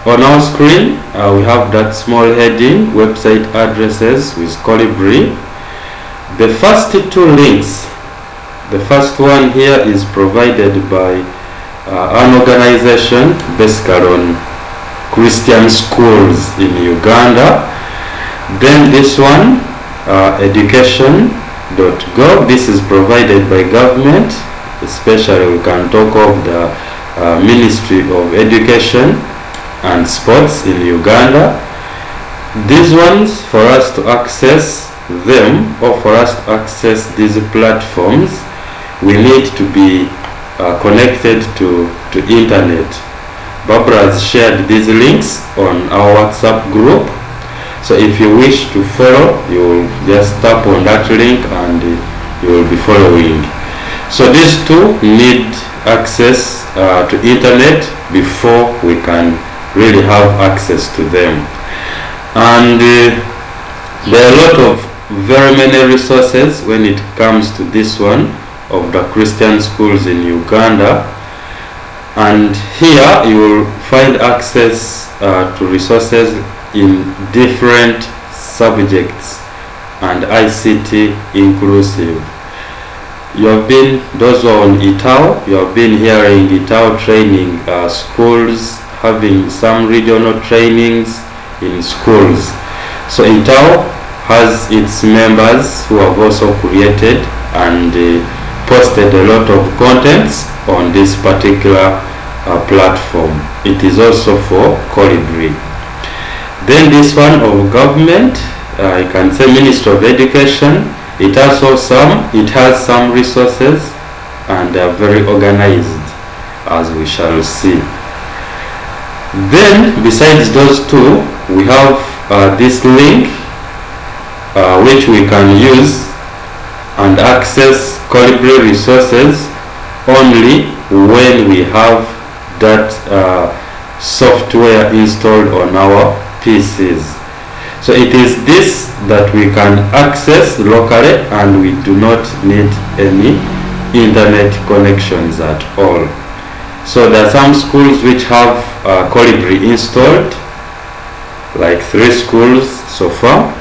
On our screen, we have that small heading, website addresses with Kolibri. The first two links, the first one here is provided by an organization based on Christian schools in Uganda. Then this one, education.gov, this is provided by government, especially we can talk of the Ministry of Education and Sports in Uganda. These ones, for us to access them, or for us to access these platforms, we need to be connected to internet. Barbara has shared these links on our WhatsApp group, so if you wish to follow, you will just tap on that link and you will be following. So these two need access to internet before we can really have access to them. And there are a lot of very many resources when it comes to this one of the Christian schools in Uganda, and here you will find access to resources in different subjects and ICT inclusive. You have been, those who are on ITAO, you have been hearing ITAO training schools having some regional trainings in schools. So ITAO has its members who have also created and posted a lot of contents on this particular platform. It is also for Kolibri. Then this one of government, I can say Ministry of Education, it has some resources and they are very organized, as we shall see. Then besides those two, we have this link which we can use and access Kolibri resources only when we have that software installed on our PCs. So it is this that we can access locally and we do not need any internet connections at all. So there are some schools which have Kolibri installed, like 3 schools so far.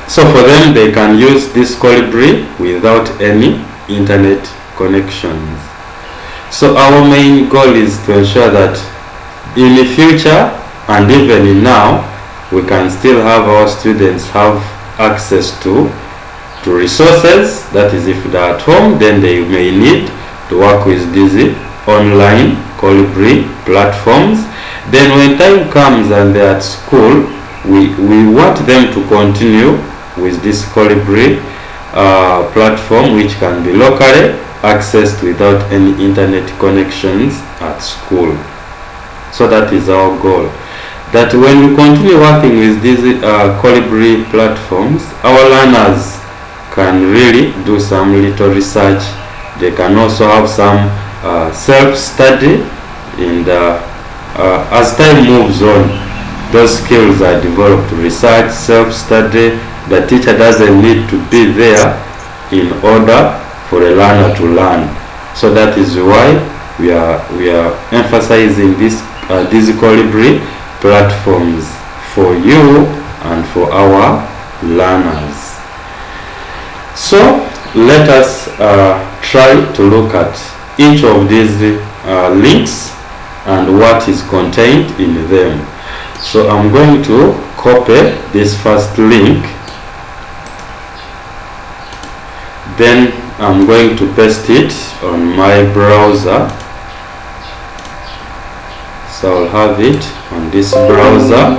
So for them, they can use this Kolibri without any internet connections. So our main goal is to ensure that in the future and even now, we can still have our students have access to resources. That is, if they are at home, then they may need to work with these online Kolibri platforms. Then when time comes and they're at school, we want them to continue with this Kolibri platform, which can be locally accessed without any internet connections at school. So that is our goal, that when we continue working with these Kolibri platforms, our learners can really do some little research. They can also have some self-study, and as time moves on, those skills are developed. Research, self-study. The teacher doesn't need to be there in order for a learner to learn. So that is why we are emphasizing these Kolibri platforms for you and for our learners. So let us try to look at each of these links and what is contained in them. So I'm going to copy this first link, then I'm going to paste it on my browser. So I'll have it on this browser.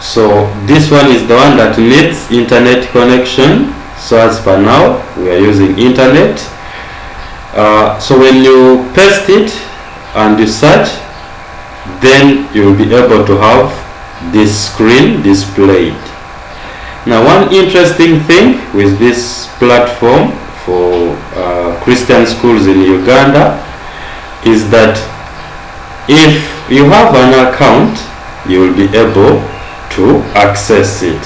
So this one is the one that needs internet connection. So as per now, we are using internet. So when you paste it and you search, then you'll be able to have this screen displayed. Now, one interesting thing with this platform for Christian schools in Uganda is that if you have an account, you will be able to access it.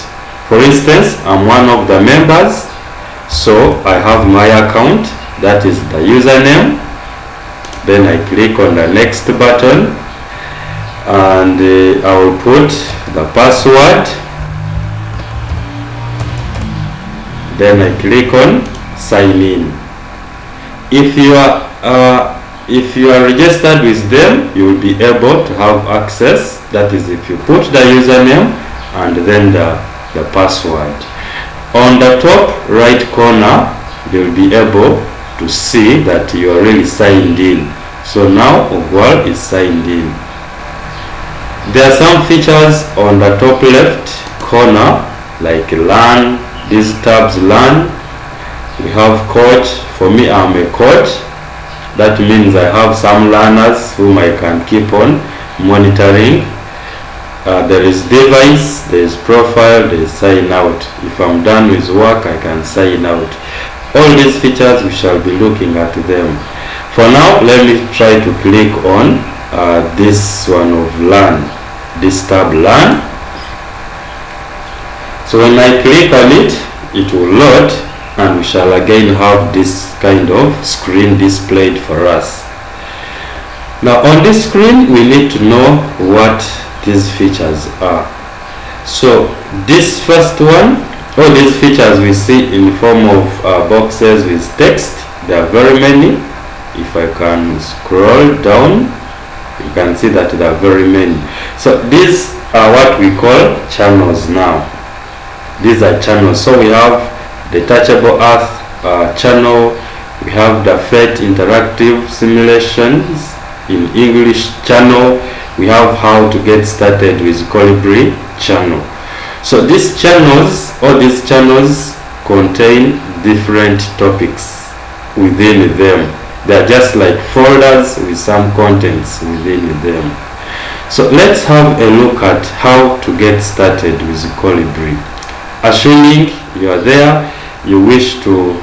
For instance, I'm one of the members, so I have my account, that is the username. then I click on the next button, and I will put the password, then I click on sign in. If you are registered with them, you will be able to have access. That is, if you put the username and then the password. On the top right corner, you will be able to see that you are really signed in. So now Ogwal is signed in. There are some features on the top left corner, like learn. These tabs learn. We have coach. For me, I'm a coach. That means I have some learners whom I can keep on monitoring. There is device, there is profile, there is sign out. If I'm done with work, I can sign out. All these features, we shall be looking at them. For now, let me try to click on this one of learn, this tab learn. So when I click on it, it will load, and we shall again have this kind of screen displayed for us. Now on this screen, we need to know what these features are. So this first one, all these features we see in the form of boxes with text. There are very many. If I can scroll down, you can see that there are very many. So these are what we call channels now. These are channels. So we have the Touchable Earth channel, we have the FET interactive simulations in English channel, we have how to get started with Kolibri channel. So these channels, all these channels contain different topics within them. They are just like folders with some contents within them. So let's have a look at how to get started with Kolibri. Assuming you are there, you wish to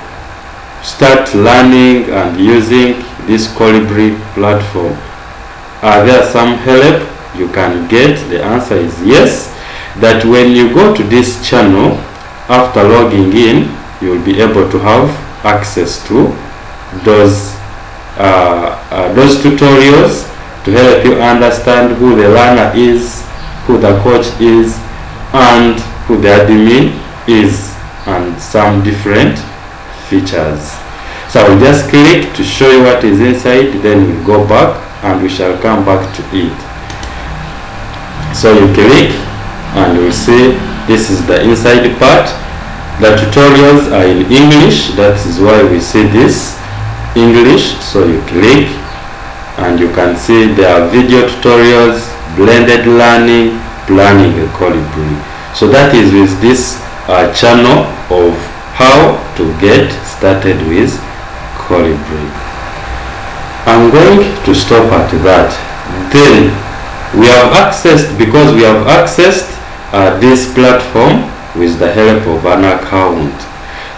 start learning and using this Kolibri platform. Are there some help you can get? The answer is yes. That when you go to this channel, after logging in, you will be able to have access to those tutorials to help you understand who the learner is, who the coach is, and who the admin is, and some different features. So I will just click to show you what is inside, then we'll go back and we shall come back to it. So you click and you'll see this is the inside part. The tutorials are in English, that is why we see this English. So you click and you can see there are video tutorials, blended learning, planning a Kolibri. So that is with this channel of how to get started with Kolibri. I'm going to stop at that. Then we have accessed, because we have accessed this platform with the help of an account.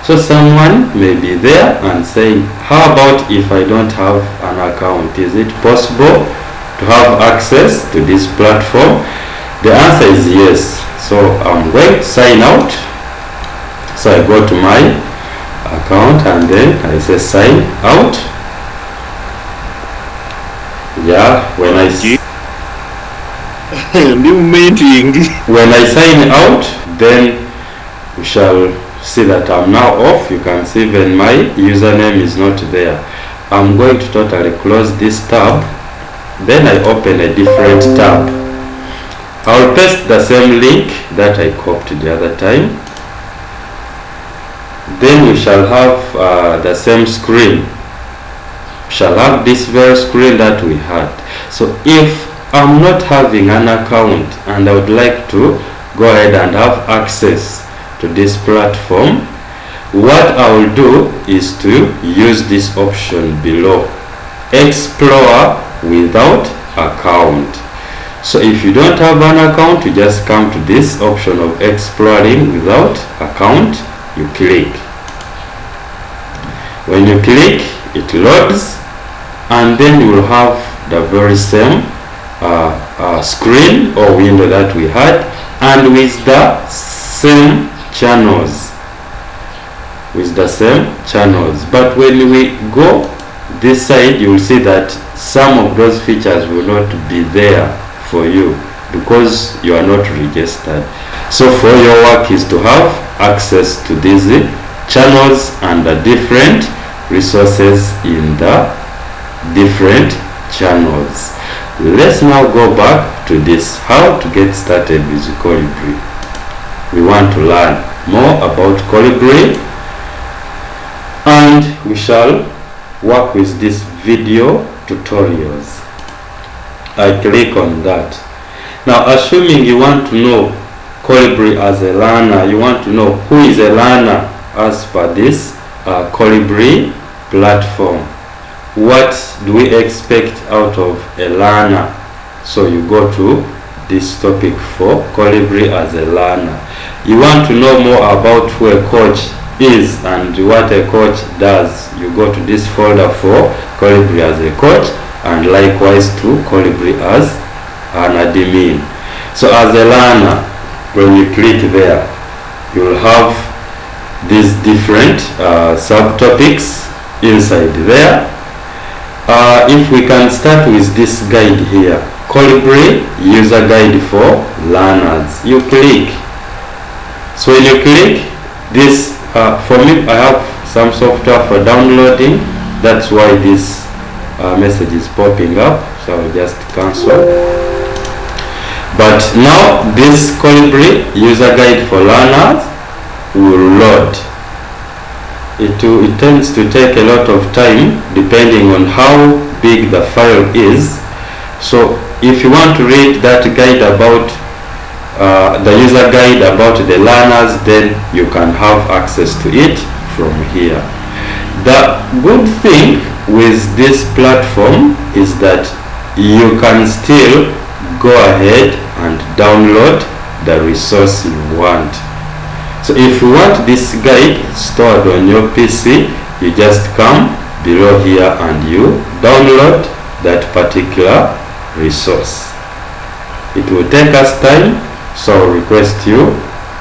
So someone may be there and saying, how about if I don't have an account? Is it possible to have access to this platform? The answer is yes. So I'm going to sign out. So I go to my account and then I say sign out. Yeah, when I sign out, then we shall see that I'm now off. You can see even my username is not there. I'm going to totally close this tab. Then I open a different tab. I'll paste the same link that I copied the other time. Then we shall have the same screen. We shall have this very screen that we had. So if I'm not having an account and I would like to go ahead and have access to this platform, what I will do is to use this option below, Explore without account. So if you don't have an account, you just come to this option of exploring without account, you click. When you click, it loads, and then you will have the very same screen or window that we had, and with the same channels. But when we go this side, you will see that some of those features will not be there for you because you are not registered. So for your work is to have access to these channels and the different resources in the different channels. Let's now go back to this, how to get started with Kolibri. We want to learn more about Kolibri, and we shall work with these video tutorials. I click on that. Now, assuming you want to know Kolibri as a learner, you want to know who is a learner as per this Kolibri platform. What do we expect out of a learner? So you go to this topic for Kolibri as a learner. You want to know more about who a coach is and what a coach does. You go to this folder for Kolibri as a coach, and likewise to Kolibri as an admin. So as a learner, when you click there, you will have these different subtopics inside there. If we can start with this guide here, Kolibri user guide for learners. You click. So when you click this, for me I have some software for downloading, that's why this message is popping up, so I'll just cancel. But now this Kolibri user guide for learners will load. It tends to take a lot of time depending on how big the file is. So if you want to read that guide about the user guide about the learners, then you can have access to it from here. The good thing with this platform is that you can still go ahead and download the resource you want. So if you want this guide stored on your PC, you just come below here and you download that particular resource. It will take us time, so I'll request you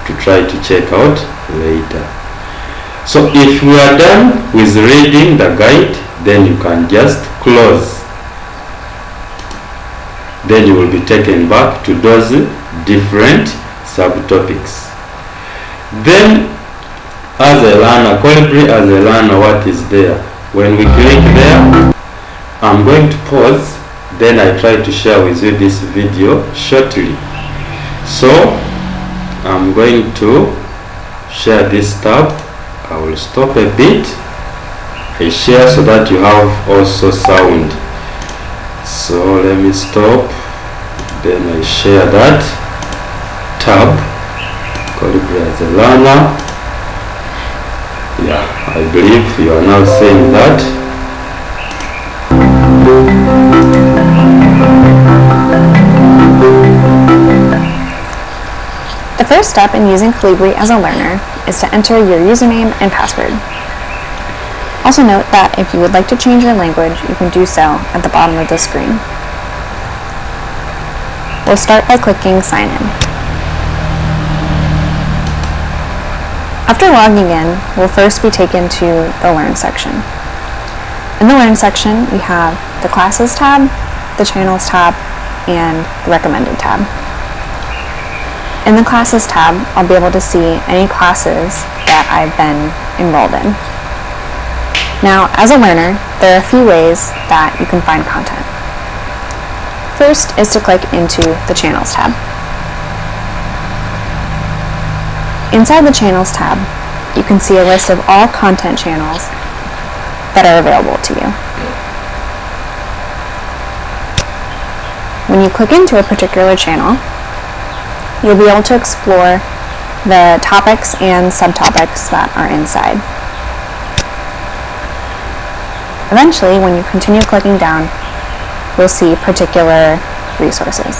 to try to check out later. So if we are done with reading the guide, then you can just close. Then you will be taken back to those different subtopics. Then as a learner, Kolibri as a learner, what is there? When we click there, I'm going to pause, then I try to share with you this video shortly. So I'm going to share this tab. I will stop a bit. I share so that you have also sound. So let me stop, then I share that tab, Kolibri as a learner. Yeah, I believe you are now seeing that. The first step in using Kolibri as a learner is to enter your username and password. Also note that if you would like to change your language, you can do so at the bottom of the screen. We'll start by clicking Sign In. After logging in, we'll first be taken to the Learn section. In the Learn section, we have the Classes tab, the Channels tab, and the Recommended tab. In the Classes tab, I'll be able to see any classes that I've been enrolled in. Now, as a learner, there are a few ways that you can find content. First is to click into the Channels tab. Inside the Channels tab, you can see a list of all content channels that are available to you. When you click into a particular channel, you'll be able to explore the topics and subtopics that are inside. Eventually, when you continue clicking down, you'll see particular resources.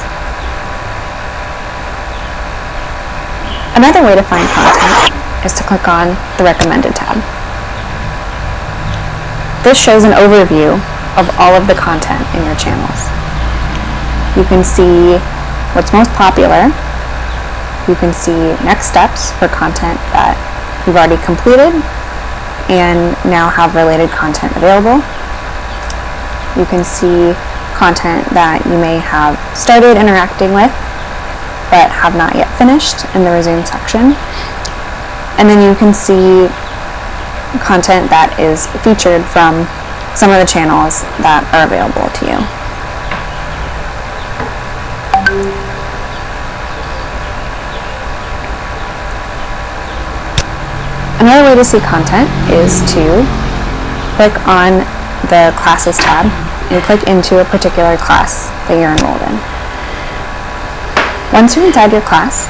Another way to find content is to click on the Recommended tab. This shows an overview of all of the content in your channels. You can see what's most popular. You can see next steps for content that you've already completed and now have related content available. you can see content that you may have started interacting with but have not yet finished in the resume section. And then you can see content that is featured from some of the channels that are available to you. Another way to see content is to click on the Classes tab and click into a particular class that you're enrolled in. Once you're inside your class,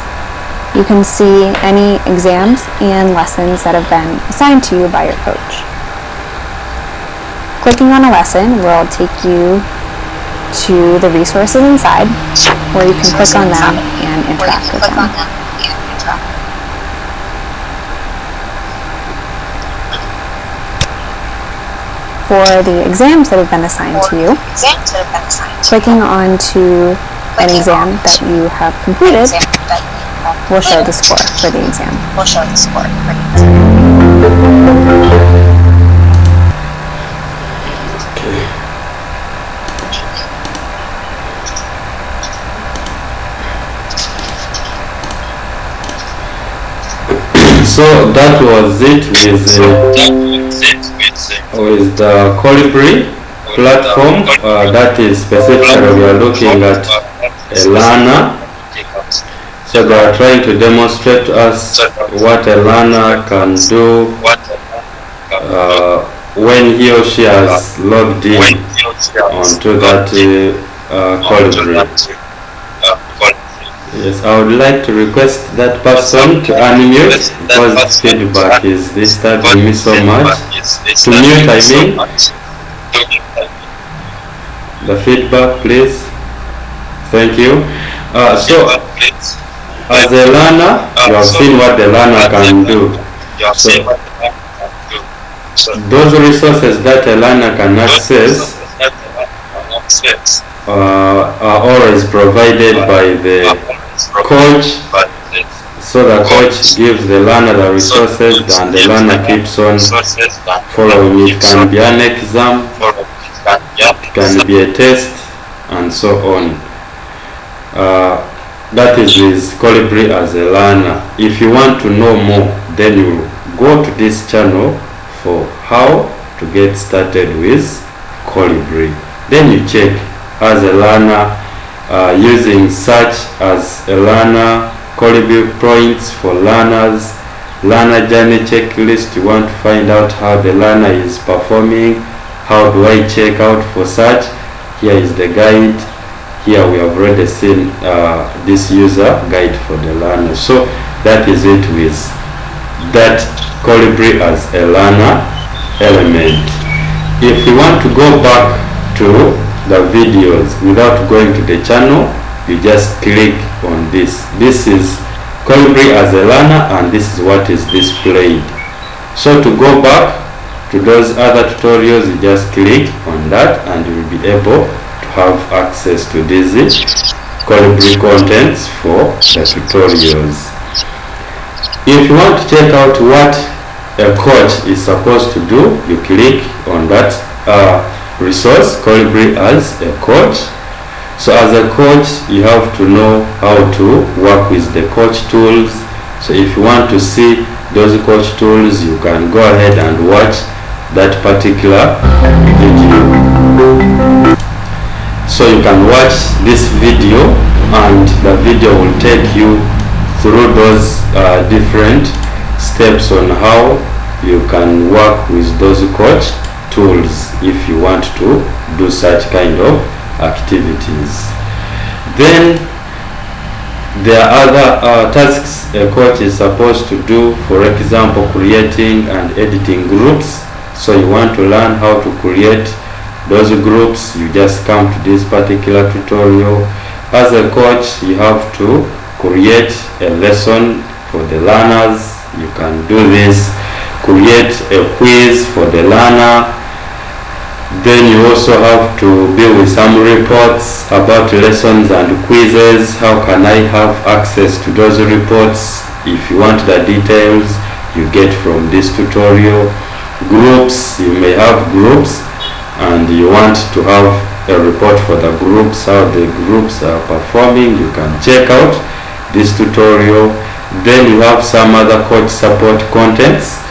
you can see any exams and lessons that have been assigned to you by your coach. Clicking on a lesson will take you to the resources inside, where you can click on them and interact with them. For the exams that have been assigned to you, clicking on to an exam that you have completed will show the score for the exam. So that was it with the Kolibri platform. That is specifically we are looking at a learner. So they are trying to demonstrate to us what a learner can do when he or she has logged in onto that Kolibri. Yes, I would like to request that person to unmute because the feedback is disturbing me so much. To mute, I mean. The feedback, please. Thank you. So, as a learner, you have seen what the learner can do. So, those resources that a learner can access are always provided by the coach. So the coach gives the learner the resources and the learner keeps on following. It can be an exam, it can be a test, and so on. That is with Kolibri as a learner. If you want to know more, then you go to this channel for how to get started with Kolibri. Then you check as a learner using search as a learner, Kolibri points for learners, learner journey checklist. You want to find out how the learner is performing. How do I check out for search? Here is the guide. Here we have already seen this user guide for the learner. So that is it with that Kolibri as a learner element. If you want to go back to the videos without going to the channel, you just click on this. This is Kolibri as a learner and this is what is displayed. So to go back to those other tutorials, you just click on that and you will be able to have access to these Kolibri contents for the tutorials. If you want to check out what a coach is supposed to do, you click on that resource, Kolibri as a coach. So as a coach, you have to know how to work with the coach tools. So if you want to see those coach tools, you can go ahead and watch that particular video. So you can watch this video and the video will take you through those different steps on how you can work with those coach tools if you want to do such kind of activities. Then there are other tasks a coach is supposed to do, for example creating and editing groups. So you want to learn how to create those groups, you just come to this particular tutorial. As a coach, you have to create a lesson for the learners. You can do this. Create a quiz for the learner. Then you also have to build some reports about lessons and quizzes. How can I have access to those reports? If you want the details, you get from this tutorial. Groups, you may have groups and you want to have a report for the groups, how the groups are performing, you can check out this tutorial. Then you have some other coach support contents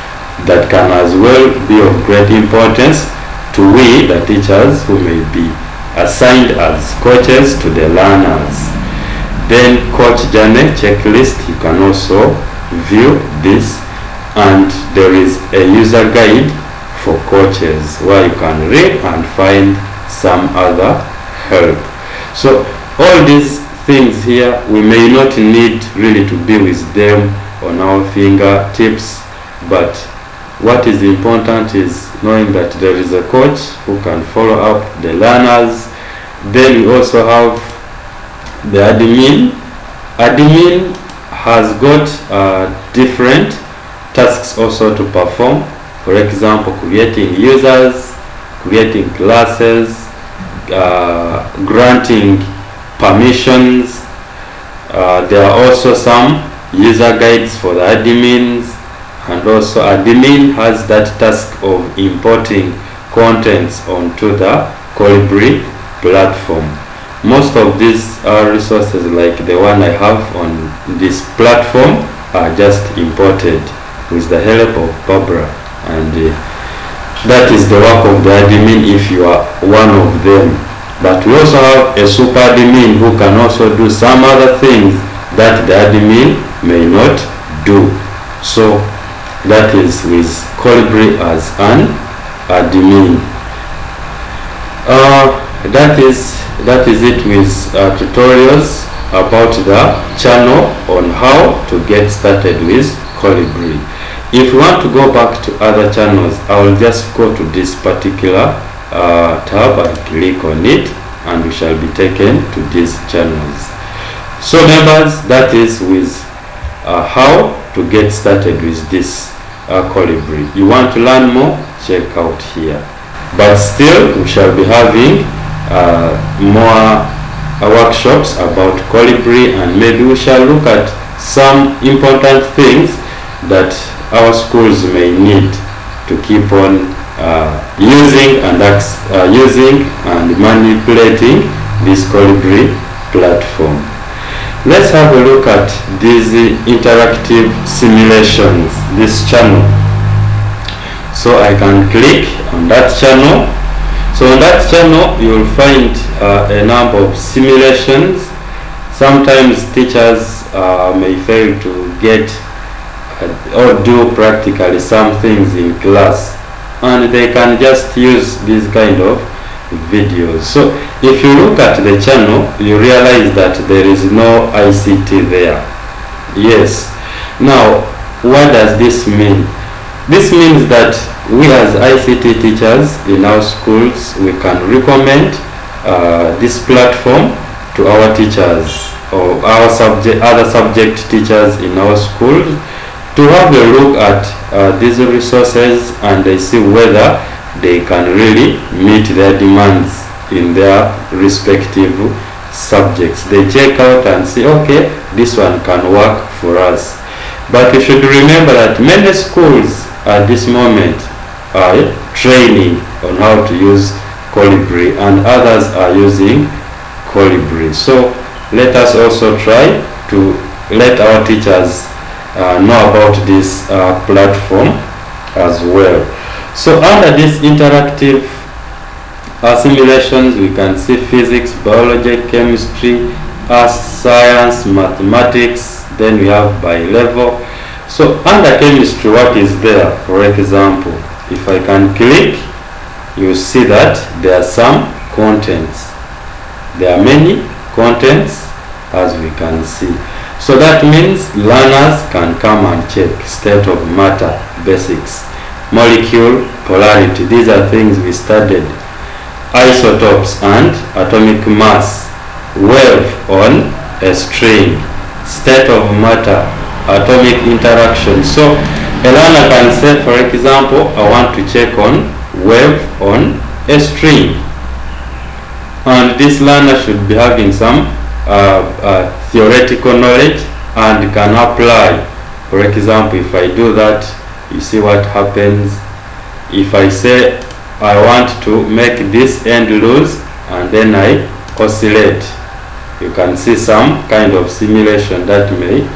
that can as well be of great importance to we, the teachers, who may be assigned as coaches to the learners. Then coach journey checklist, you can also view this, and there is a user guide for coaches where you can read and find some other help. So all these things here, we may not need really to be with them on our fingertips, but what is important is knowing that there is a coach who can follow up the learners. Then we also have the admin. Admin has got different tasks also to perform. For example, creating users, creating classes, granting permissions. There are also some user guides for the admins, and also admin has that task of importing contents onto the Kolibri platform. Most of these resources, like the one I have on this platform, are just imported with the help of Barbara, and that is the work of the admin if you are one of them. But we also have a super admin who can also do some other things that the admin may not do. So that is with Kolibri as an admin. That is it with tutorials about the channel on how to get started with Kolibri. If you want to go back to other channels, I will just go to this particular tab and click on it, and we shall be taken to these channels. So members, that is with how to get started with this Kolibri. You want to learn more? Check out here. But still, we shall be having more workshops about Kolibri, and maybe we shall look at some important things that our schools may need to keep on using and manipulating this Kolibri platform. Let's have a look at these interactive simulations, this channel. So I can click on that channel. So on that channel you will find a number of simulations. Sometimes teachers may fail to get or do practically some things in class, and they can just use these kind of videos. So if you look at the channel, you realize that there is no ICT there. Yes. Now, what does this mean? This means that we as ICT teachers in our schools, we can recommend this platform to our teachers or our other subject teachers in our schools to have a look at these resources, and they see whether they can really meet their demands in their respective subjects. They check out and say, okay, this one can work for us. But you should remember that many schools at this moment are training on how to use Kolibri, and others are using Kolibri. So let us also try to let our teachers know about this platform as well. So under this interactive simulations, we can see physics, biology, chemistry, science, mathematics. Then we have by level. So under chemistry, what is there? For example, if I can click, you see that there are some contents. There are many contents, as we can see. So that means learners can come and check state of matter, basics, molecule, polarity. These are things we studied. Isotopes and atomic mass, wave on a string, state of matter, atomic interaction. So a learner can say, for example, I want to check on wave on a string, and this learner should be having some theoretical knowledge and can apply. For example, if I do that, you see what happens. If I say I want to make this end loose, and then I oscillate. You can see some kind of simulation that may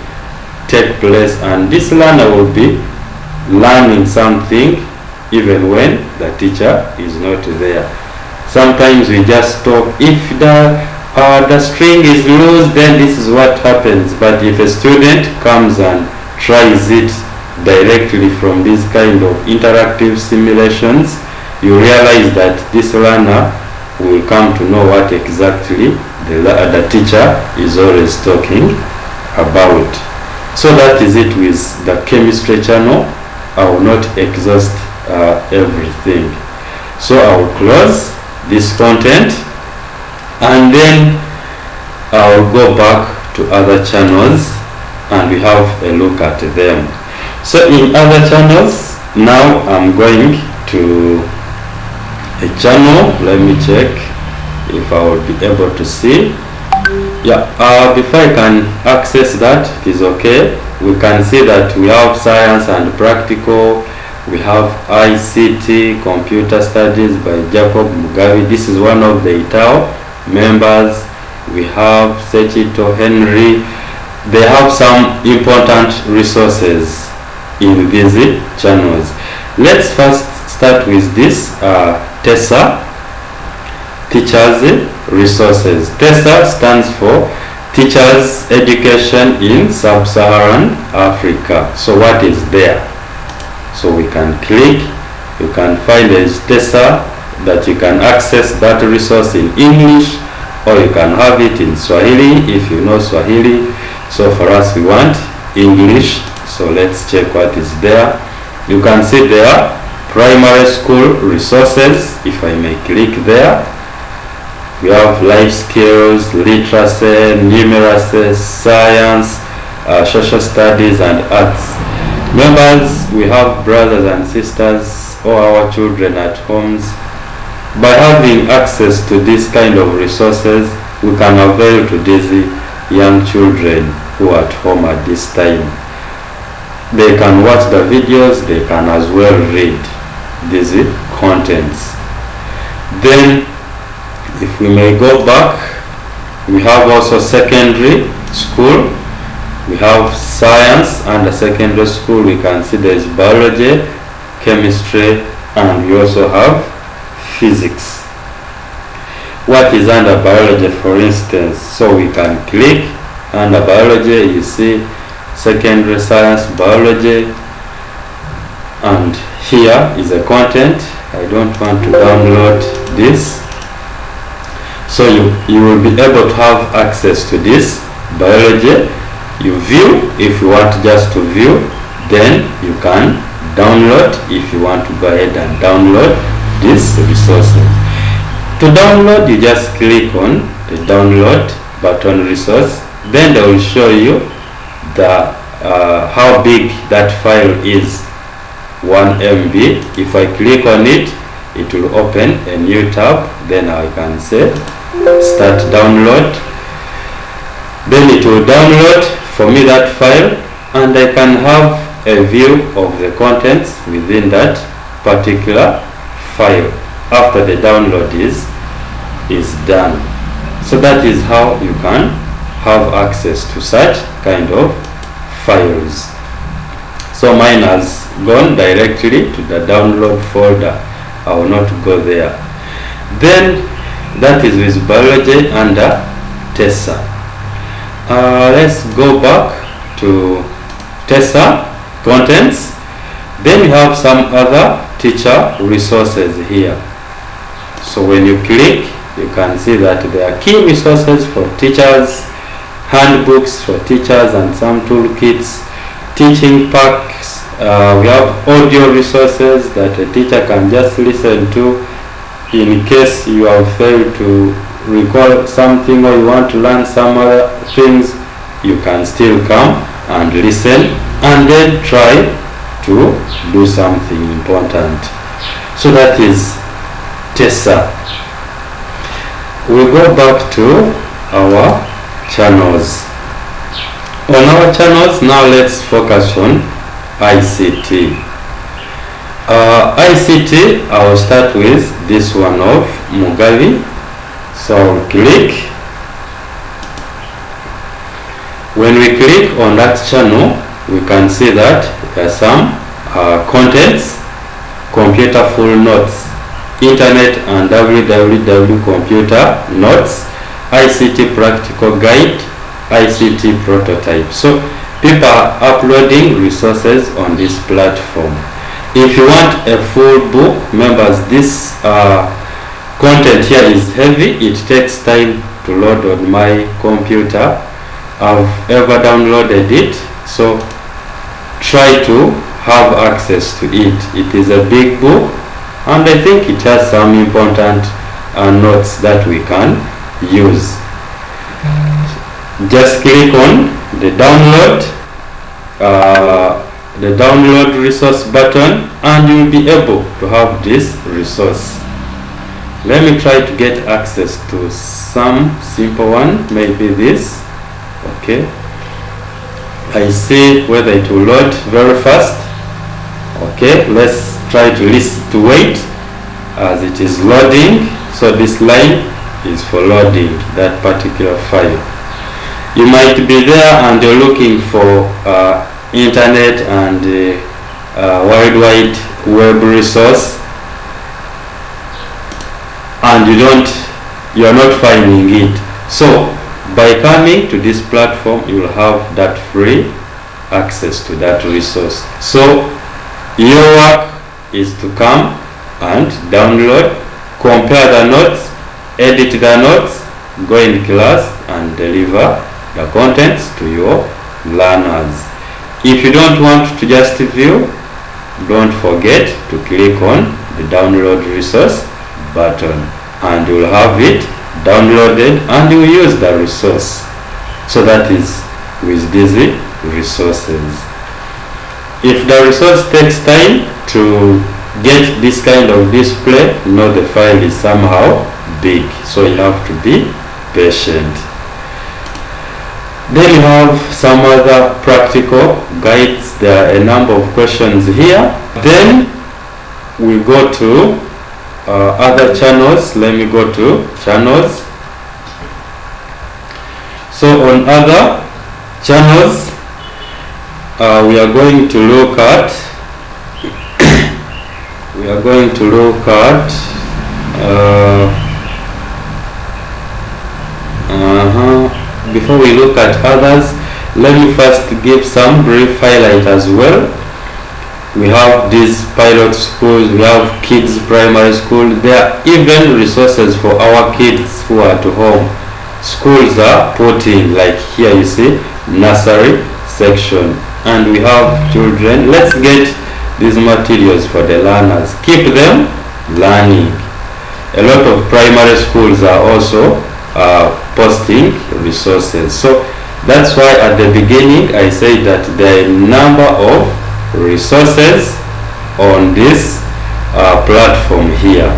take place, and this learner will be learning something even when the teacher is not there. Sometimes we just stop. If the string is loose, then this is what happens. But if a student comes and tries it directly from these kind of interactive simulations, you realize that this learner will come to know what exactly the teacher is always talking about. So that is it with the chemistry channel. I will not exhaust everything. So I will close this content, and then I will go back to other channels and we have a look at them. So in other channels, now I'm going to a channel. Let me check if I will be able to see. Yeah, before I can access that, it is okay. We can see that we have science and practical. We have ICT, computer studies by Jacob Mugabe. This is one of the ITAO members. We have Sechito Henry. They have some important resources in these channels. Let's first start with this TESA, Teachers Resources. TESA stands for Teachers Education in Sub-Saharan Africa. So what is there? So we can click, you can find a TESA that you can access that resource in English, or you can have it in Swahili if you know Swahili. So for us we want English, so let's check what is there. You can see there primary school resources. If I may click there, we have life skills, literacy, numeracy, science, social studies and arts. Members, we have brothers and sisters or our children at homes. By having access to this kind of resources, we can avail to these young children who are at home at this time. They can watch the videos, they can as well read these contents. Then if we may go back, we have also secondary school. We have science under secondary school. We can see there is biology, chemistry, and we also have physics. What is under biology, for instance? So we can click under biology, you see secondary science, biology, and here is a content. I don't want to download this. So you will be able to have access to this biology. You view if you want just to view, then you can download if you want to go ahead and download this resources. To download, you just click on the download button resource, then they will show you the how big that file is, 1 MB. If I click on it, it will open a new tab. Then I can say start download. Then it will download for me that file, and I can have a view of the contents within that particular file after the download is done. So that is how you can have access to such kind of files. So mine has gone directly to the download folder. I will not go there. Then that is with biology under TESA. Let's go back to TESA contents. Then we have some other teacher resources here. So when you click, you can see that there are key resources for teachers, handbooks for teachers and some toolkits, teaching packs. We have audio resources that a teacher can just listen to in case you have failed to recall something or you want to learn some other things. You can still come and listen and then try to do something important. So that is TESA. We go back to our channels. On our channels now, let's focus on ICT. ICT, I will start with this one of Mugavi. So I'll click. When we click on that channel, we can see that there are some contents, computer full notes, internet and www computer notes, ICT practical guide, ICT prototype. So people are uploading resources on this platform. If you want a full book, members, this content here is heavy. It takes time to load on my computer. I've ever downloaded it, so try to have access to it. It is a big book, and I think it has some important notes that we can use. Just click on the download resource button, and you'll be able to have this resource. Let me try to get access to some simple one, maybe this. Okay, I see whether it will load very fast. Okay, let's try to wait as it is loading. So this line is for loading that particular file. You might be there and you're looking for internet and World Wide Web resource, and you're not finding it. So by coming to this platform, you will have that free access to that resource. So your work is to come and download, compare the notes, edit the notes, go in class and deliver the contents to your learners. If you don't want to just view, don't forget to click on the download resource button, and you will have it downloaded and you will use the resource. So that is with these resources. If the resource takes time to get this kind of display, know the file is somehow big, so you have to be patient. Then you have some other practical guides. There are a number of questions here. Then we go to other channels. Let me go to channels. So on other channels, we are going to look at before we look at others, let me first give some brief highlight as well. We have these pilot schools, we have kids primary school. There are even resources for our kids who are at home. Schools are put in, like here you see nursery section, and we have children. Let's get these materials for the learners, keep them learning. A lot of primary schools are also posting resources. So that's why at the beginning I said that there are a number of resources on this platform here.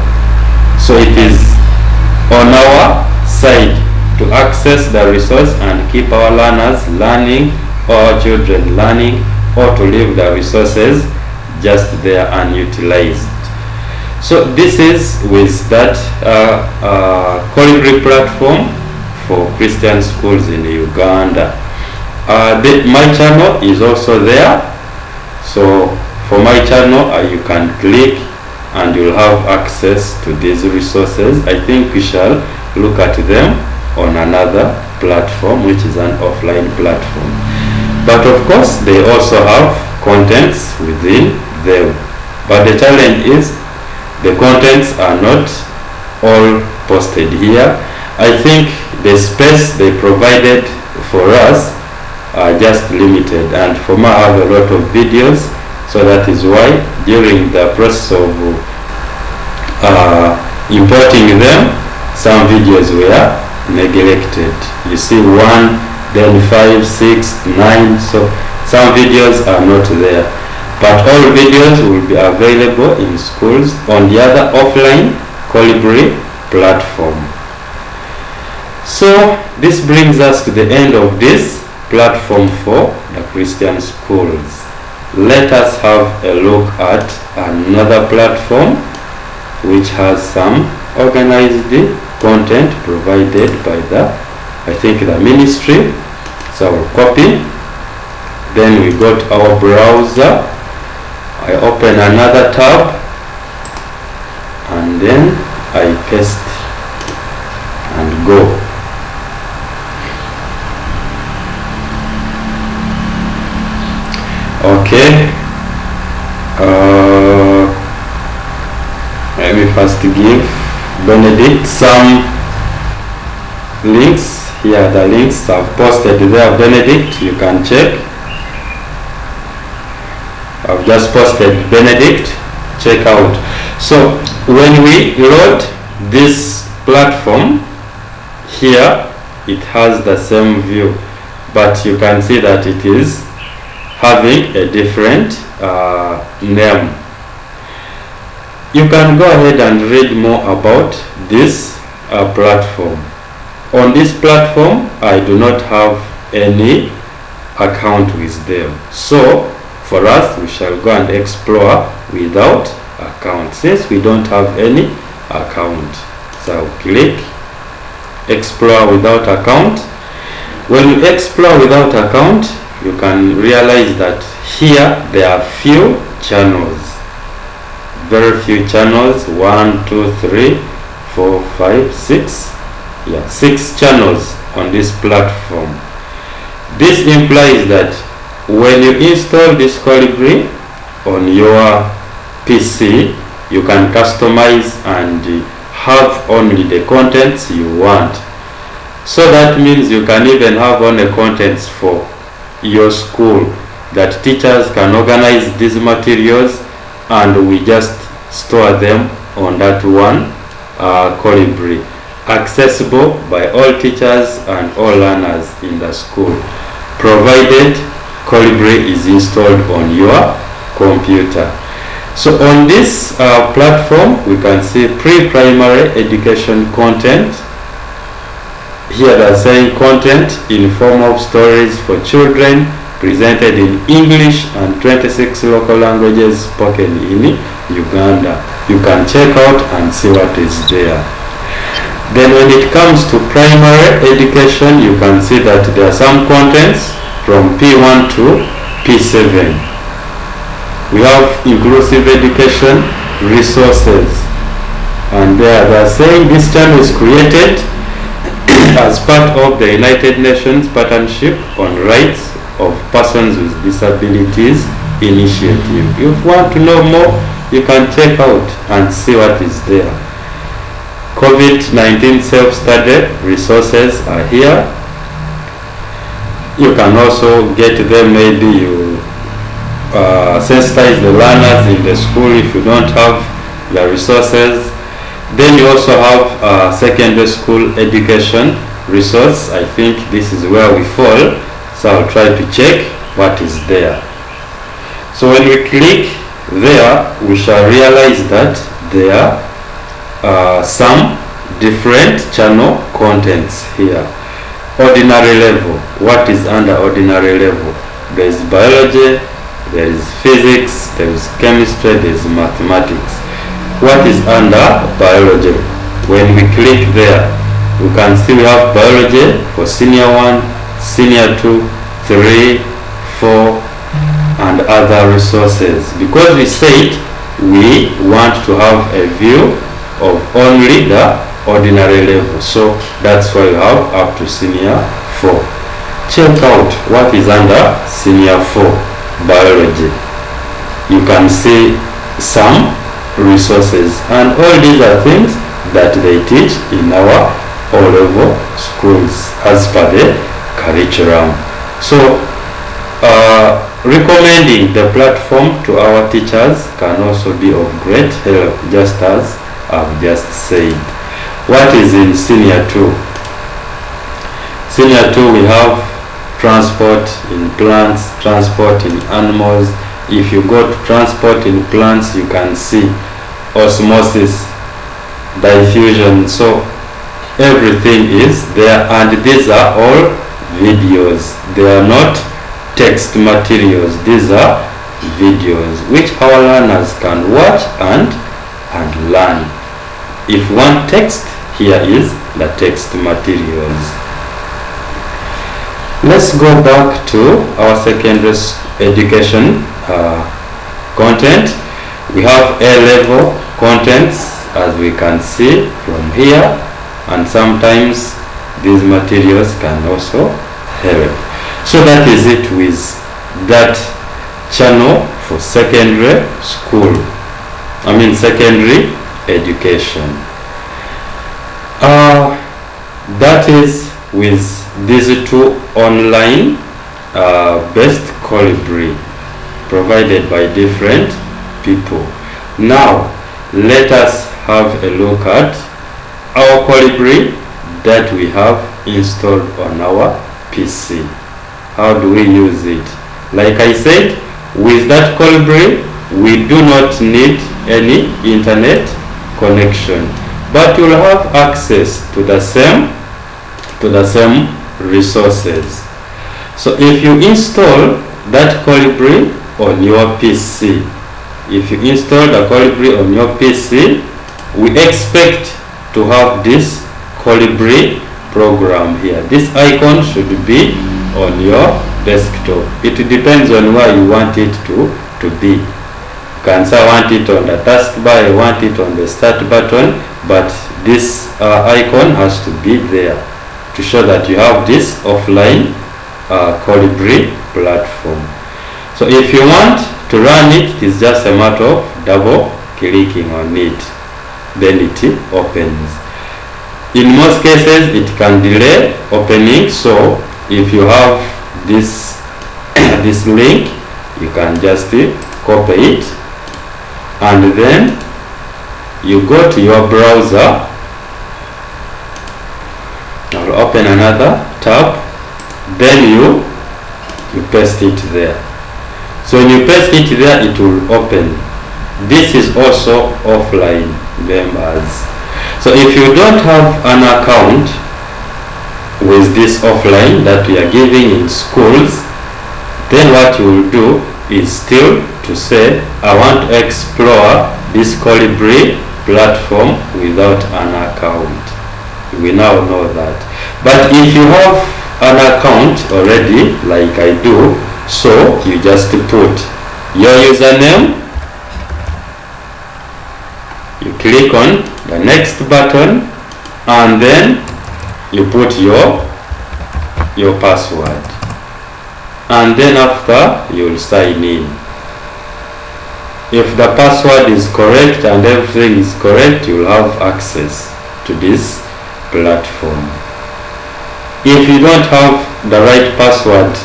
So it is on our side to access the resource and keep our learners learning, or our children learning, or to leave the resources just there unutilized. So this is with that Kolibri platform for Christian schools in Uganda. My channel is also there. So for my channel, you can click and you'll have access to these resources. I think we shall look at them on another platform, which is an offline platform. But of course, they also have contents within them. But the challenge is the contents are not all posted here. I think the space they provided for us are just limited, and for me I have a lot of videos, so that is why during the process of importing them, some videos were neglected. You see 1, then 5, 6, 9, so some videos are not there. But all videos will be available in schools on the other offline Kolibri platform. So this brings us to the end of this platform for the Christian schools. let us have a look at another platform which has some organized content provided by the ministry. So I'll copy, then we go to our browser, I open another tab, and then I paste and go. Okay, let me first give Benedict some links. Here are the links I've posted there. Benedict, you can check. I've just posted Benedict, check out. So when we load this platform here, it has the same view, but you can see that it is having a different name. You can go ahead and read more about this platform. On this platform, I do not have any account with them. So for us, we shall go and explore without account, since we don't have any account. So I'll click explore without account. When you explore without account, you can realize that here there are few channels, very few channels. 1, 2, 3, 4, 5, 6. 6 channels on this platform. This implies that when you install this Kolibri on your PC, you can customize and have only the contents you want. So that means you can even have only contents for your school, that teachers can organize these materials and we just store them on that one Kolibri, accessible by all teachers and all learners in the school, provided Kolibri is installed on your computer. So on this platform, we can see pre-primary education content. Here they are saying content in form of stories for children presented in English and 26 local languages spoken in Uganda. You can check out and see what is there. Then when it comes to primary education, you can see that there are some contents from P1 to P7. We have inclusive education resources, and they are saying this channel is created as part of the United Nations Partnership on Rights of Persons with Disabilities initiative. If you want to know more, you can check out and see what is there. COVID-19 self-study resources are here. You can also get them, maybe you sensitize the learners in the school if you don't have the resources. Then you also have secondary school education resource. I think this is where we fall, so I'll try to check what is there. So when we click there, we shall realize that there are some different channel contents here. Ordinary level. What is under ordinary level? There is biology, there is physics, there is chemistry, there is mathematics. What is under biology? When we click there, we can see we have biology for senior 1, senior 2, 3, 4, and other resources. Because we said we want to have a view of only the ordinary level, so that's why we have up to senior 4. Check out what is under senior 4 biology. You can see some resources, and all these are things that they teach in our O-level schools as per the curriculum. So recommending the platform to our teachers can also be of great help, just as I've just said. What is in senior 2? Senior 2, we have transport in plants, transport in animals. If you go to transport in plants, you can see osmosis, diffusion. So everything is there, and these are all videos. They are not text materials. These are videos which our learners can watch and learn. If you want text, here is the text materials. Let's go back to our secondary education content. We have A-level contents, as we can see from here, and sometimes these materials can also help. So that is it with that channel for secondary school, secondary education. That is with these two online based Kolibri provided by different people. Now let us have a look at our Kolibri that we have installed on our PC. How do we use it? Like I said, with that Kolibri we do not need any internet connection, but you'll have access to the same resources. So if you install that Kolibri on your PC, if you install the Kolibri on your PC, we expect to have this Kolibri program here. This icon should be on your desktop. It depends on where you want it to be. You can say I want it on the taskbar, I want it on the start button, but this icon has to be there to show that you have this offline Kolibri platform. So if you want to run it, it's just a matter of double clicking on it, then it opens. In most cases it can delay opening, so if you have this this link, you can just copy it and then you go to your browser. I'll open another tab, then you paste it there. So when you paste it there, it will open. This is also offline, members. So if you don't have an account with this offline that we are giving in schools, then what you will do is still to say, I want to explore this Kolibri platform without an account. We now know that. But if you have an account already, like I do, so you just put your username, you click on the next button, and then you put your password, and then after you'll sign in. If the password is correct and everything is correct, you'll have access to this platform. If you don't have the right password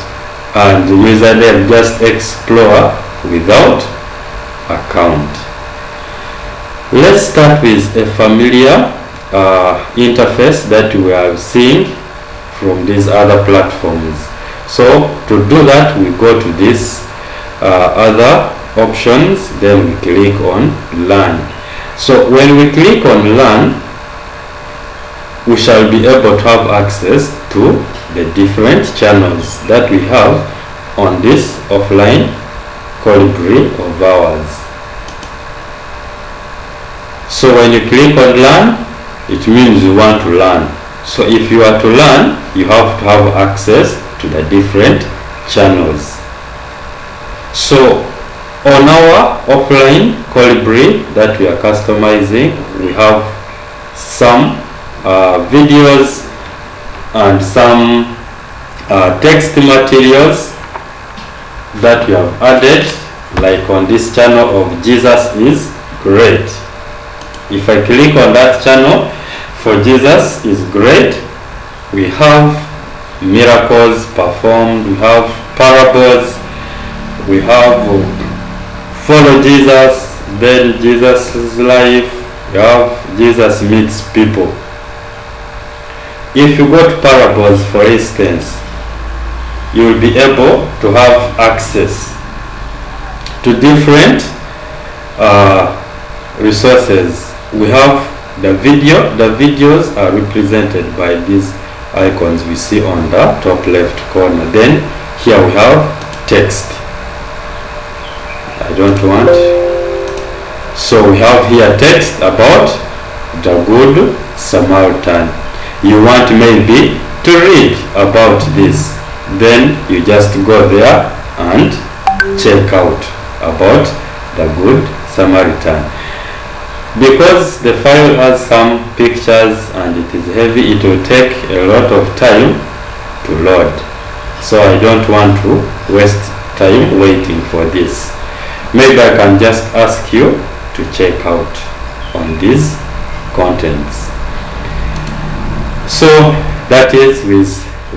and the username, just explore without account. Let's start with a familiar interface that we are seeing from these other platforms. So to do that, we go to this other options, then we click on learn. So when we click on learn, we shall be able to have access to the different channels that we have on this offline Kolibri of ours. So when you click on learn, it means you want to learn. So if you are to learn, you have to have access to the different channels. So on our offline Kolibri that we are customizing, we have some videos and some text materials that we have added, like on this channel of Jesus is Great. If I click on that channel for Jesus is Great, we have miracles performed, we have parables, we have follow Jesus, then Jesus' life, we have Jesus meets people. If you go to parables, for instance, you will be able to have access to different resources. We have the videos are represented by these icons we see on the top left corner. Then here we have text. I don't want. So we have here text about the Good Samaritan. You want maybe to read about this, then you just go there and check out about the Good Samaritan. Because the file has some pictures and it is heavy, it will take a lot of time to load. So I don't want to waste time waiting for this. Maybe I can just ask you to check out on these contents. So that is with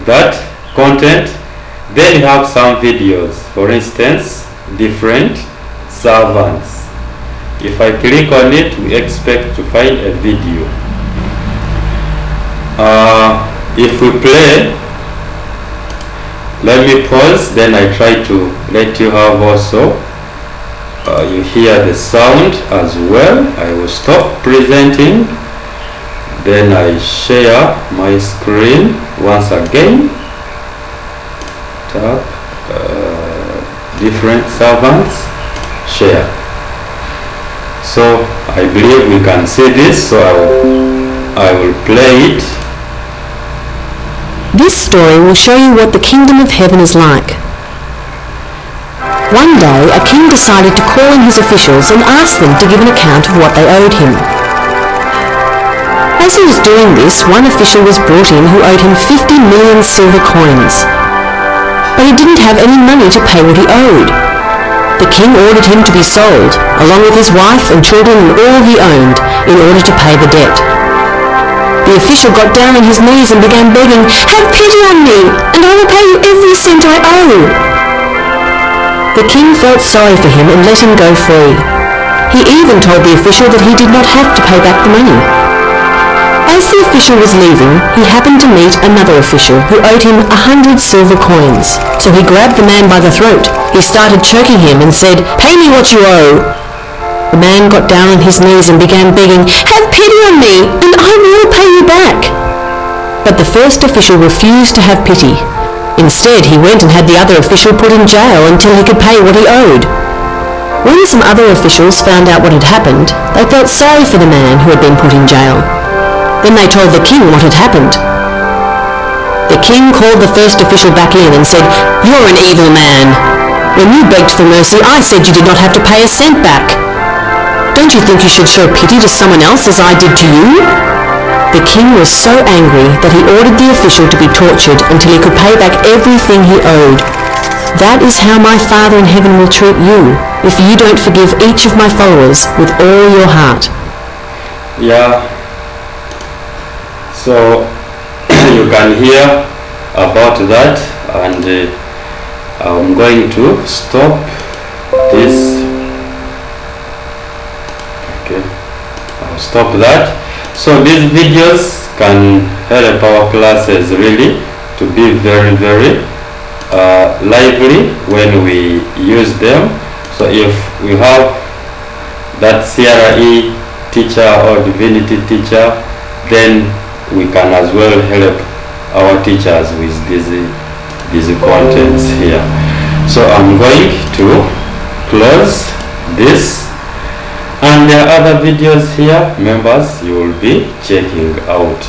that content. Then you have some videos, for instance, different servants. If I click on it, we expect to find a video. If we play, let me pause, then I try to let you have also you hear the sound as well. I will stop presenting, then I share my screen once again. Tap different servants, share. So I believe we can see this, so I will play it. This story will show you what the kingdom of heaven is like. One day, a king decided to call in his officials and ask them to give an account of what they owed him. As he was doing this, one official was brought in who owed him 50 million silver coins. But he didn't have any money to pay what he owed. The king ordered him to be sold, along with his wife and children and all he owned, in order to pay the debt. The official got down on his knees and began begging, "Have pity on me, and I will pay you every cent I owe." The king felt sorry for him and let him go free. He even told the official that he did not have to pay back the money. As the official was leaving, he happened to meet another official who owed him 100 silver coins. So he grabbed the man by the throat. He started choking him and said, "Pay me what you owe." The man got down on his knees and began begging, "Have pity on me, and I will pay you back." But the first official refused to have pity. Instead, he went and had the other official put in jail until he could pay what he owed. When some other officials found out what had happened, they felt sorry for the man who had been put in jail. Then they told the king what had happened. The king called the first official back in and said, "You're an evil man. When you begged for mercy, I said you did not have to pay a cent back. Don't you think you should show pity to someone else as I did to you?" The king was so angry that he ordered the official to be tortured until he could pay back everything he owed. That is how my Father in heaven will treat you if you don't forgive each of my followers with all your heart. Yeah. So you can hear about that, and I'm going to stop this. Okay, I'll stop that. So these videos can help our classes really to be very lively when we use them. So if we have that CRE teacher or divinity teacher, then we can as well help our teachers with these contents here. So I'm going to close this, and there are other videos here, members, you will be checking out.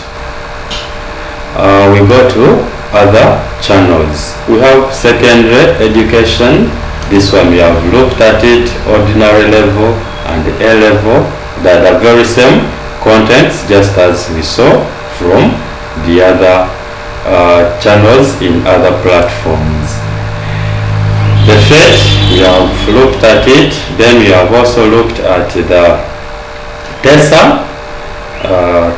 We go to other channels. We have secondary education. This one we have looked at it, ordinary level and A level. They are the very same contents, just as we saw from the other channels in other platforms. The faith, we have looked at it. Then we have also looked at the TESA,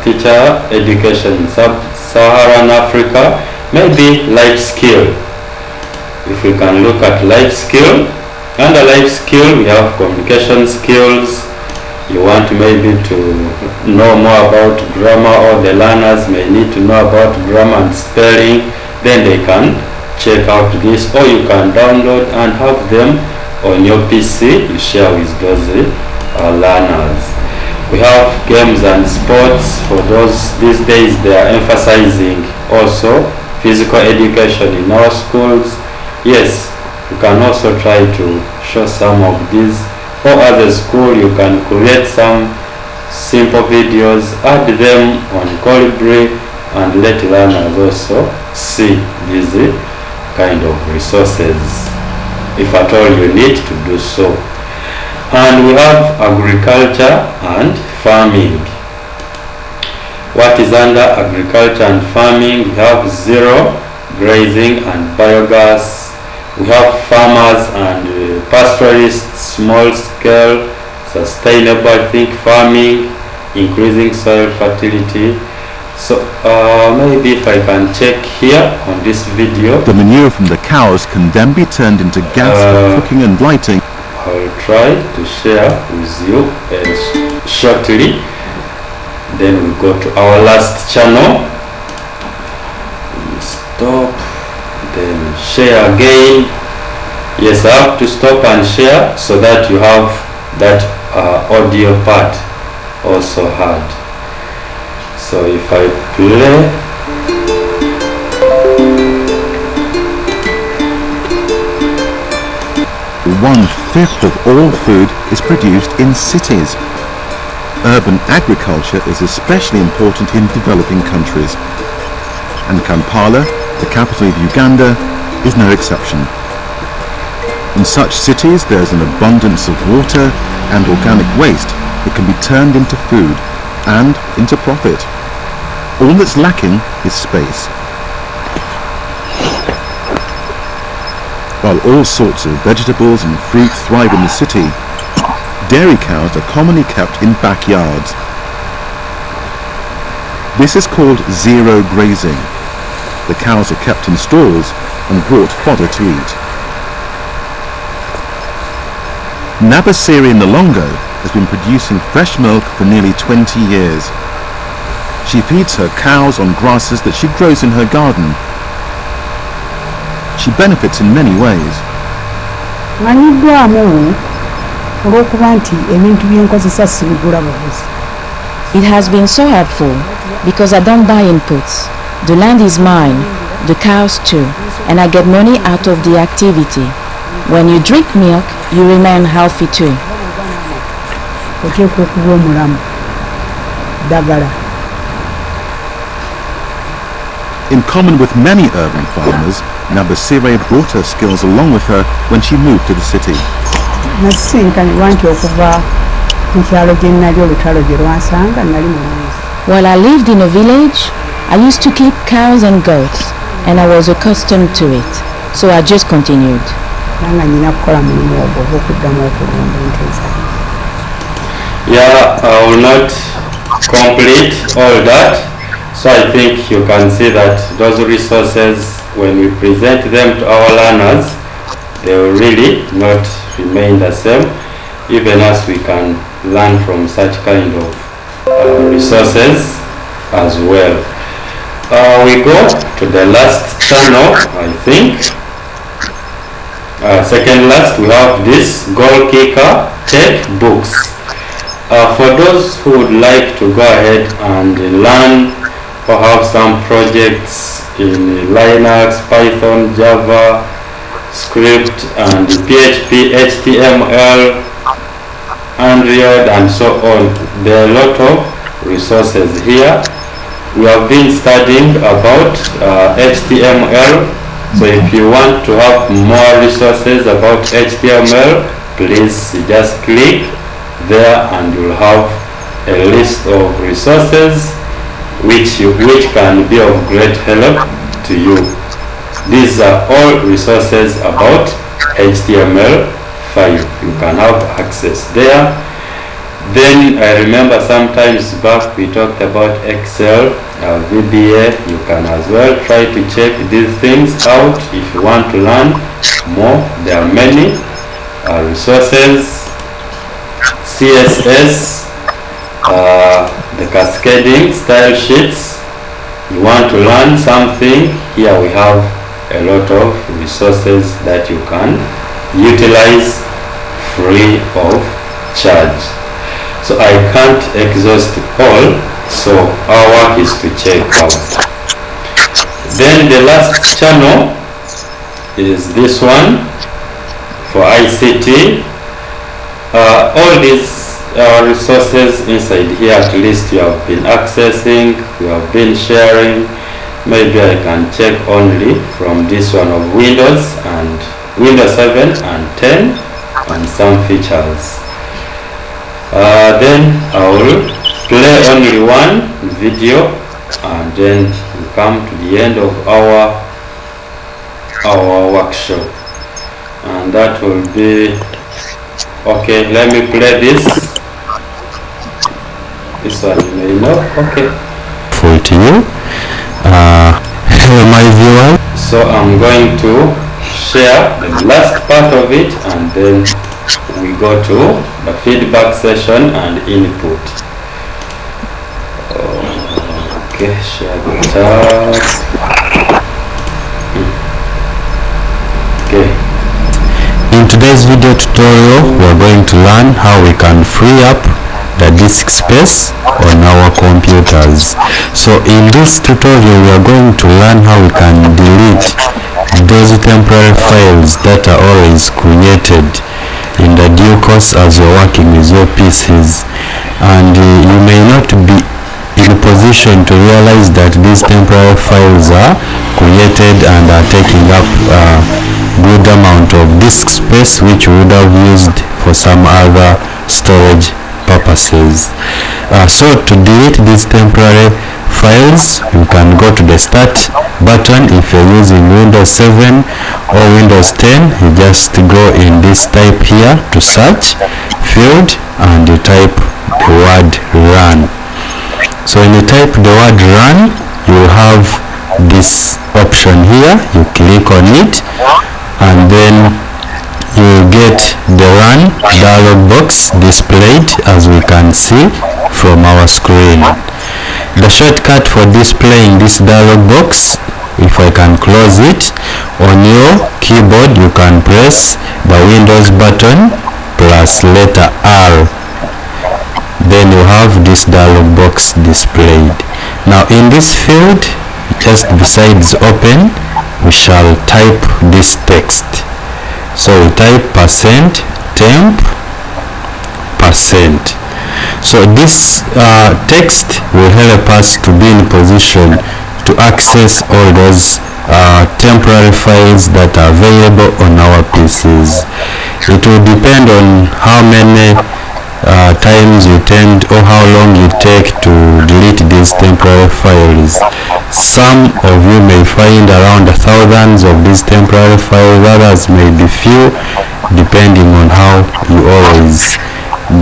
teacher education in sub-Saharan Africa, maybe life skill. If we can look at life skill, under life skill we have communication skills. You want maybe to know more about grammar, or the learners may need to know about grammar and spelling, then they can check out this, or you can download and have them on your PC. You share with those learners. We have games and sports. For those these days, they are emphasizing also physical education in our schools. Yes, you can also try to show some of these, or as a school you can create some simple videos, add them on Kolibri, and let learners also see these kind of resources if at all you need to do so. And we have agriculture and farming. What is under agriculture and farming? We have zero, grazing and biogas. We have farmers and pastoralists, small scale, sustainable, I think, farming, increasing soil fertility. So maybe if I can check here on this video. The manure from the cows can then be turned into gas for cooking and lighting. I will try to share with you shortly. Then we go to our last channel. Stop, then share again. Yes, I have to stop and share so that you have that audio part also heard. So if I play, 1/5 of all food is produced in cities. Urban agriculture is especially important in developing countries, and Kampala, the capital of Uganda, is no exception. In such cities there is an abundance of water and organic waste that can be turned into food and into profit. All that's lacking is space. While all sorts of vegetables and fruit thrive in the city, dairy cows are commonly kept in backyards. This is called zero grazing. The cows are kept in stalls and brought fodder to eat. Nabasiri Nalongo has been producing fresh milk for nearly 20 years. She feeds her cows on grasses that she grows in her garden. She benefits in many ways. It has been so helpful because I don't buy inputs. The land is mine, the cows too, and I get money out of the activity. When you drink milk, you remain healthy too. In common with many urban farmers, Nabasire brought her skills along with her when she moved to the city. While I lived in a village, I used to keep cows and goats, and I was accustomed to it, so I just continued. Yeah, I will not complete all that. So I think you can see that those resources, when we present them to our learners, they will really not remain the same, even as we can learn from such kind of resources as well. We go to the last channel, I think. Second last, we have this goal kicker textbooks. For those who would like to go ahead and learn or have some projects in Linux, Python, Java, script, and PHP, HTML, Android, and so on. There are a lot of resources here. We have been studying about HTML. So if you want to have more resources about HTML, please just click there and you'll have a list of resources which can be of great help to you. These are all resources about HTML5. You can have access there. Then I remember sometimes back we talked about Excel, VBA. You can as well try to check these things out if you want to learn more. There are many resources. CSS, the cascading style sheets. You want to learn something, here we have a lot of resources that you can utilize free of charge. So I can't exhaust all, so our work is to check out. Then the last channel is this one, for ICT. All these resources inside here, at least you have been accessing, you have been sharing. Maybe I can check only from this one of Windows and Windows 7 and 10 and some features. Then I will play only one video and then we come to the end of our workshop, and that will be okay. Let me play this one, you may know. Okay, for to you. Hello my viewer. So I'm going to share the last part of it and then we go to the feedback session and input. Okay, share the tab. Okay. In today's video tutorial, we are going to learn how we can free up the disk space on our computers. So in this tutorial, we are going to learn how we can delete those temporary files that are always created in the due course as you're working with your PCs, and you may not be in a position to realize that these temporary files are created and are taking up a good amount of disk space which you would have used for some other storage purposes. So to delete these temporary files, you can go to the start button. If you're using Windows 7 or Windows 10, you just go in this type here to search field and you type the word run. So when you type the word run, you will have this option here. You click on it and then you will get the run dialog box displayed, as we can see from our screen. The shortcut for displaying this dialog box, if I can close it, on your keyboard you can press the Windows button plus letter R. Then you have this dialog box displayed. Now in this field, just besides open, we shall type this text. So we type %temp%. So this text will help us to be in position to access all those temporary files that are available on our PCs. It will depend on how many times you tend or how long you take to delete these temporary files. Some of you may find around thousands of these temporary files, others may be few, depending on how you always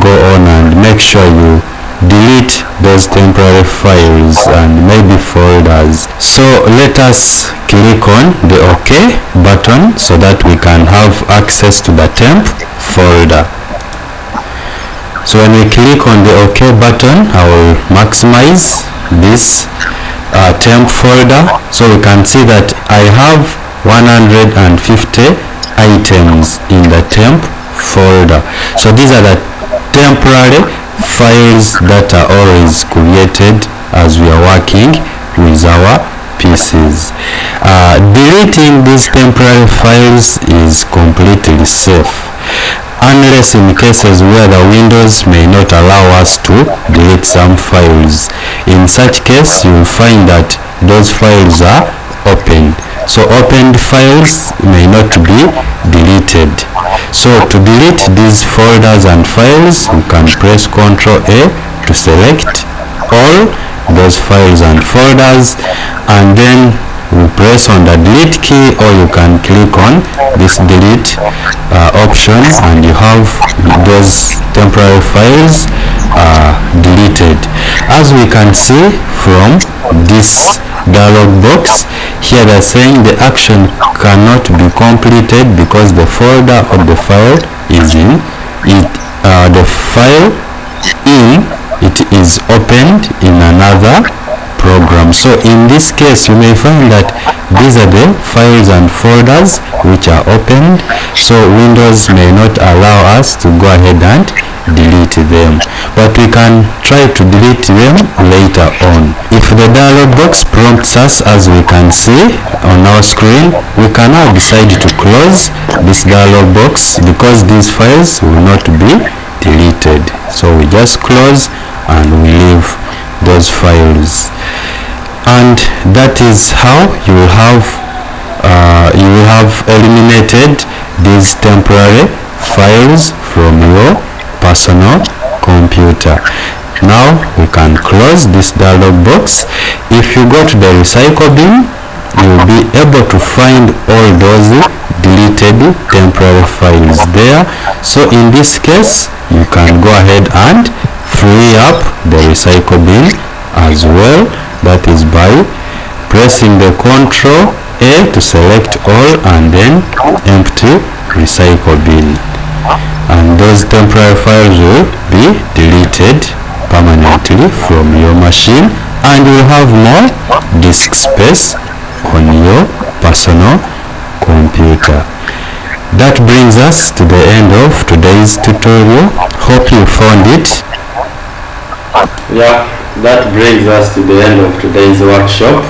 go on and make sure you delete those temporary files and maybe folders. So let us click on the OK button so that we can have access to the temp folder. So when we click on the OK button, I will maximize this temp folder, so we can see that I have 150 items in the temp folder. So these are the temporary files that are always created as we are working with our PCs. Deleting these temporary files is completely safe, unless in cases where the Windows may not allow us to delete some files. In such case, you will find that those files are open. So opened files may not be deleted. So to delete these folders and files, you can press Ctrl A to select all those files and folders, and then you press on the delete key, or you can click on this delete option and you have those temporary files deleted. As we can see from this dialog box here, they're saying the action cannot be completed because the folder of the file is in it. The file it is opened in another program. So in this case, you may find that these are the files and folders which are opened, so Windows may not allow us to go ahead and delete them, but we can try to delete them later on. If the the dialog box prompts us, as we can see on our screen. We can now decide to close this dialog box because these files will not be deleted. So we just close and we leave those files. And that is how you will have eliminated these temporary files from your personal computer. Now we can close this dialog box. If you go to the recycle bin, you will be able to find all those deleted temporary files there. So in this case, you can go ahead and free up the recycle bin as well. That is by pressing the Ctrl A to select all and then empty recycle bin. And those temporary files will be deleted permanently from your machine, and you will have more disk space on your personal computer. That brings us to the end of today's tutorial. Hope you found it. Yeah, that brings us to the end of today's workshop.